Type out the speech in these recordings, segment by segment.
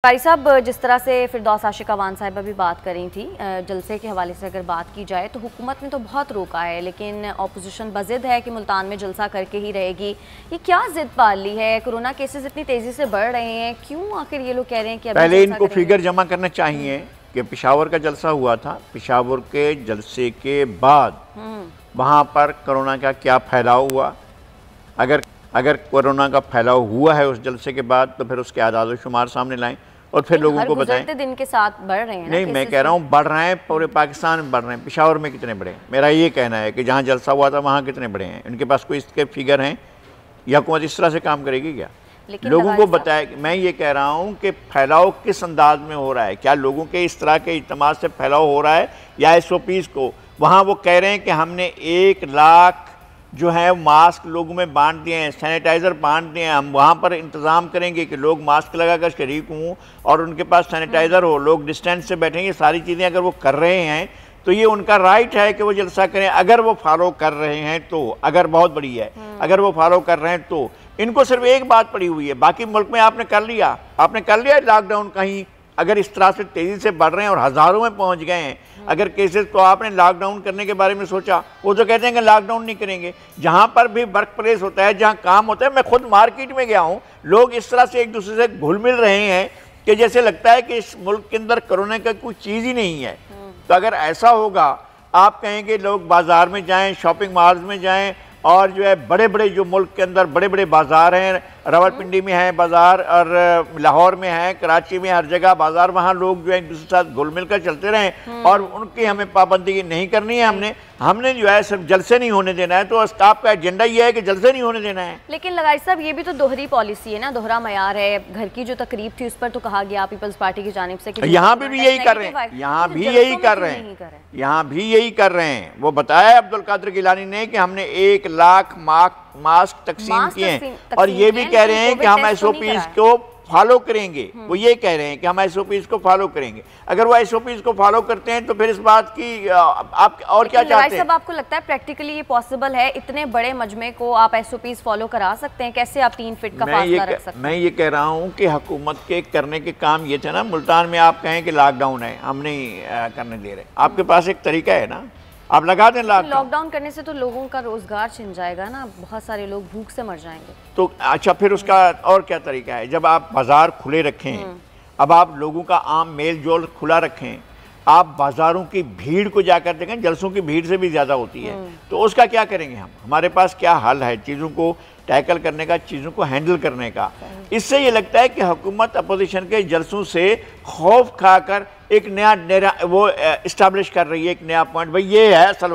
कारी साहब, जिस तरह से फिरदौस आशिक अवान साहिबा भी बात कर रही थी, जलसे के हवाले से अगर बात की जाए तो हुकूमत ने तो बहुत रोका है, लेकिन अपोजिशन बजिद है कि मुल्तान में जलसा करके ही रहेगी। ये क्या जिद पाल ली है? कोरोना केसेस इतनी तेज़ी से बढ़ रहे हैं, क्यों आखिर ये लोग कह रहे हैं कि पहले इनको फिगर जमा करना चाहिए कि पेशावर का जलसा हुआ था, पेशावर के जलसे के बाद वहाँ पर कोरोना का क्या फैलाव हुआ। अगर कोरोना का फैलाव हुआ है उस जलसे के बाद तो फिर उसके आदाद शुमार सामने लाएं और फिर लोगों को बताएं। दिन के साथ बढ़ रहे हैं। नहीं, मैं कह रहा हूँ बढ़ रहे हैं, पूरे पाकिस्तान में बढ़ रहे हैं। पेशावर में कितने बड़े हैं? मेरा ये कहना है कि जहाँ जलसा हुआ था वहाँ कितने बड़े हैं। इनके पास कोई इसके फिगर हैं या हुकूमत इस तरह से काम करेगी क्या? लोगों को बताया। मैं ये कह रहा हूँ कि फैलाव किस अंदाज में हो रहा है, क्या लोगों के इस तरह के इज्तिमा से फैलाव हो रहा है या SOPs को। वहाँ वो कह रहे हैं कि हमने 1 लाख जो है मास्क लोगों में बांट दिए हैं, सैनिटाइज़र बांट दिए हैं। हम वहाँ पर इंतज़ाम करेंगे कि लोग मास्क लगाकर शरीक हों और उनके पास सैनिटाइज़र हो, लोग डिस्टेंस से बैठेंगे। सारी चीज़ें अगर वो कर रहे हैं तो ये उनका राइट है कि वो जलसा करें, अगर वो फॉलो कर रहे हैं तो। अगर बहुत बड़ी है, अगर वो फॉलो कर रहे हैं तो। इनको सिर्फ एक बात पड़ी हुई है, बाकी मुल्क में आपने कर लिया लॉकडाउन। कहीं अगर इस तरह से तेज़ी से बढ़ रहे हैं और हज़ारों में पहुंच गए हैं अगर केसेस, तो आपने लॉकडाउन करने के बारे में सोचा? वो तो कहते हैं कि लॉकडाउन नहीं करेंगे। जहाँ पर भी वर्क प्लेस होता है, जहाँ काम होता है, मैं खुद मार्केट में गया हूँ, लोग इस तरह से एक दूसरे से घुल मिल रहे हैं कि जैसे लगता है कि इस मुल्क के अंदर कोरोना का कोई चीज़ ही नहीं है। तो अगर ऐसा होगा, आप कहेंगे लोग बाज़ार में जाएँ, शॉपिंग मॉल्स में जाएँ, और जो है बड़े बड़े जो मुल्क के अंदर बड़े बड़े बाज़ार हैं, रावलपिंडी में है बाज़ार और लाहौर में है, कराची में, हर जगह बाज़ार, वहाँ लोग जो है एक दूसरे के साथ घुल मिल कर चलते रहें और उनकी हमें पाबंदी नहीं करनी है। हमने जो है सिर्फ जलसे नहीं होने देना है। तो स्टाफ का एजेंडा ये है कि जलसे नहीं होने देना है। लेकिन लगाई साहब, ये भी तो दोहरी पॉलिसी है ना, दोहरा मयार है। घर की जो तकरीब थी उस पर तो कहा गया पीपल्स पार्टी की जानिब से कि यहाँ भी यही कर रहे हैं, यहाँ भी यही कर रहे हैं, यहाँ भी यही कर रहे हैं। वो बताया अब्दुल कादिर गिलानी ने कि हमने 1 लाख मास्क तकसीम किए हैं और ये भी कह रहे हैं कि हम SOPs को फॉलो करेंगे। वो ये कह रहे हैं कि हम SOPs को फॉलो करेंगे। अगर वो SOPs को फॉलो करते हैं तो फिर इस बात की आप और क्या चाहते हैं? सब आपको लगता है प्रैक्टिकली ये पॉसिबल है? इतने बड़े मजमे को आप SOPs फॉलो करा सकते हैं? कैसे आप 3 फीट का फासला रख सकते हैं? मैं ये कह रहा हूँ कि हुकूमत के करने के काम ये थे ना। मुल्तान में आप कहें कि लॉकडाउन है, हम नहीं करने दे रहे, आपके पास एक तरीका है ना, आप लगा दें लॉकडाउन करने से तो लोगों का रोजगार छिन जाएगा ना, बहुत सारे लोग भूख से मर जाएंगे। तो अच्छा, फिर उसका और क्या तरीका है? जब आप बाजार खुले रखें, अब आप लोगों का आम मेल जोल खुला रखें, आप बाजारों की भीड़ को जाकर देखें, जलसों की भीड़ से भी ज़्यादा होती है, तो उसका क्या करेंगे हम? हमारे पास क्या हल है चीज़ों को टैकल करने का, चीज़ों को हैंडल करने का? इससे ये लगता है कि हुकूमत अपोजिशन के जलसों से खौफ खाकर एक नया वो इस्टेब्लिश कर रही है, एक नया पॉइंट। भाई ये है असल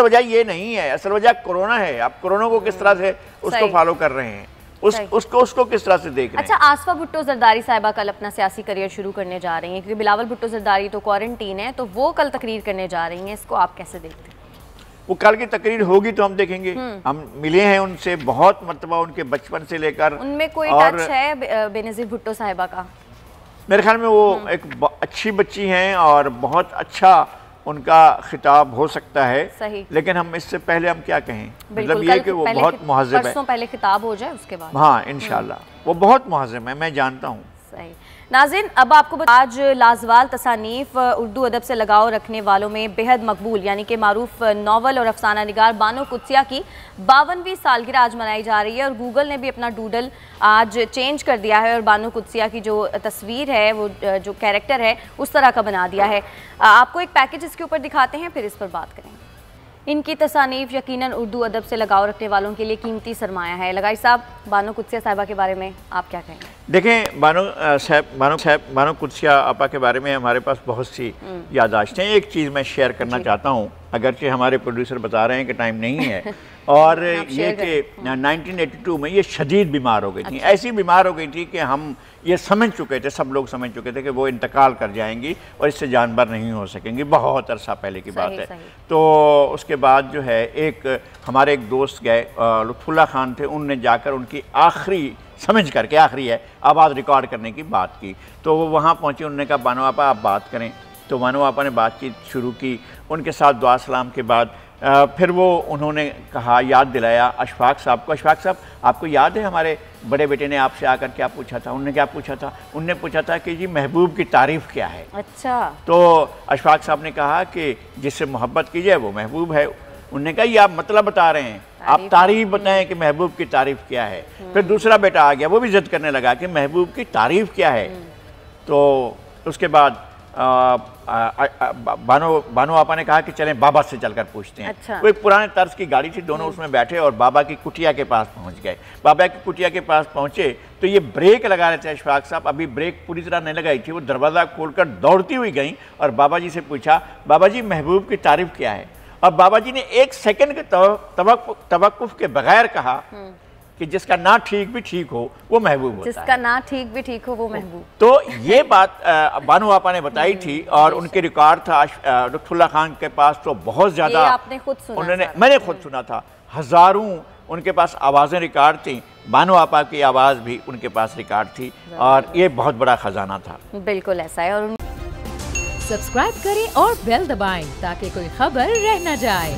वजह ये नहीं है। असल वजह कोरोना है। आप कोरोना को किस तरह से उसको फॉलो कर रहे हैं, उसको किस तरह से देख रहे हैं? अच्छा, आसफा भुट्टो जरदारी साहिबा कल अपना सियासी करियर शुरू करने जा रही हैं, क्योंकि बिलावल भुट्टो जरदारी तो क्वारंटीन है, तो वो कल तकरीर करने जा रही हैं। इसको आप कैसे देखते हैं? वो कल की तकरीर होगी तो हम देखेंगे। हम मिले हैं उनसे बहुत मरतबा, उनके बचपन से लेकर। उनमें कोई टच है बेनज़ीर भुट्टो साहिबा का? मेरे ख्याल में वो एक अच्छी बच्ची हैं और बहुत अच्छा उनका खिताब हो सकता है। सही। लेकिन हम इससे पहले हम क्या कहें, मतलब ये कि वो बहुत मुहज़्ज़ब है। पहले खिताब हो जाए उसके बाद। हाँ, इंशाल्लाह वो बहुत मुहज़्ज़ब है, मैं जानता हूँ। सही। नाज़रीन, अब आपको आज लाजवाल तसानीफ उर्दू अदब से लगाव रखने वालों में बेहद मकबूल यानी कि मारूफ नावल और अफसाना निगार बानो कुदसिया की 52वीं सालगिरह आज मनाई जा रही है और गूगल ने भी अपना डूडल आज चेंज कर दिया है और बानो कुदसिया की जो तस्वीर है, वो जो कैरेक्टर है, उस तरह का बना दिया है। आपको एक पैकेज इसके ऊपर दिखाते हैं, फिर इस पर बात करेंगे। इनकी तसानीफ यकीनन उर्दू अदब से लगाव रखने वालों के लिए कीमती सरमाया है। लगाई साहब, बानो कुदसिया साहिबा के बारे में आप क्या कहेंगे? देखें, बानो कुदसिया आपा के बारे में हमारे पास बहुत सी याददाश्तें हैं। एक चीज़ मैं शेयर करना चाहता हूँ, अगरचे हमारे प्रोड्यूसर बता रहे हैं कि टाइम नहीं है। और ये कि 1982 में ये शदीद बीमार हो गई थी। ऐसी बीमार हो गई थी कि हम ये समझ चुके थे, सब लोग समझ चुके थे कि वो इंतकाल कर जाएंगी और इससे जानवर नहीं हो सकेंगी। बहुत अरसा पहले की बात है। तो उसके बाद जो है हमारे एक दोस्त गए, लुत्फुल्ला खान थे, उनने जाकर उनकी आखिरी समझ करके, आखिरी है, आवाज़ रिकॉर्ड करने की बात की। तो वो वहाँ पहुँचे, उन्होंने कहा बानो आपा आप बात करें। तो बानो आपा ने बातचीत शुरू की, उनके साथ दुआ सलाम के बाद फिर वो उन्होंने कहा, याद दिलाया अशफाक साहब को, अशफाक साहब आपको याद है हमारे बड़े बेटे ने आपसे आकर क्या पूछा था? उन्होंने क्या पूछा था? उनने पूछा था कि जी महबूब की तारीफ़ क्या है। अच्छा। तो अशफाक साहब ने कहा कि जिससे मोहब्बत की जाए वो महबूब है। उन्होंने कहा ये आप मतलब बता रहे हैं, आप तारीफ़ बताएं कि महबूब की तारीफ़ क्या है। फिर दूसरा बेटा आ गया, वो भी जिद करने लगा कि महबूब की तारीफ़ क्या है। तो उसके बाद बानो आपा ने कहा कि चलें बाबा से चलकर पूछते हैं। अच्छा। वो एक पुराने तर्ज की गाड़ी थी, दोनों उसमें बैठे और बाबा की कुटिया के पास पहुंच गए। बाबा की कुटिया के पास पहुंचे तो ये ब्रेक लगा रहे थे अशफाक साहब, अभी ब्रेक पूरी तरह नहीं लगाई थी। वो दरवाज़ा खोलकर दौड़ती हुई गई और बाबा जी से पूछा, बाबा जी महबूब की तारीफ़ क्या है? और बाबा जी ने 1 सेकंड के तवक्कुफ के बगैर कहा कि जिसका ना ठीक भी ठीक हो वो महबूब होता है। जिसका ना ठीक भी ठीक हो वो महबूब। तो ये बात बानो आपा ने बताई थी और उनके रिकॉर्ड था लुत्फुल्लाह खान के पास तो बहुत ज़्यादा। आपने खुद सुना? मैंने खुद सुना था। हज़ारों उनके पास आवाज़ें रिकॉर्ड थी, बानो आपा की आवाज़ भी उनके पास रिकॉर्ड थी और ये बहुत बड़ा ख़जाना था। बिल्कुल ऐसा है। और सब्सक्राइब करें और बेल दबाएं ताकि कोई खबर रह न जाए।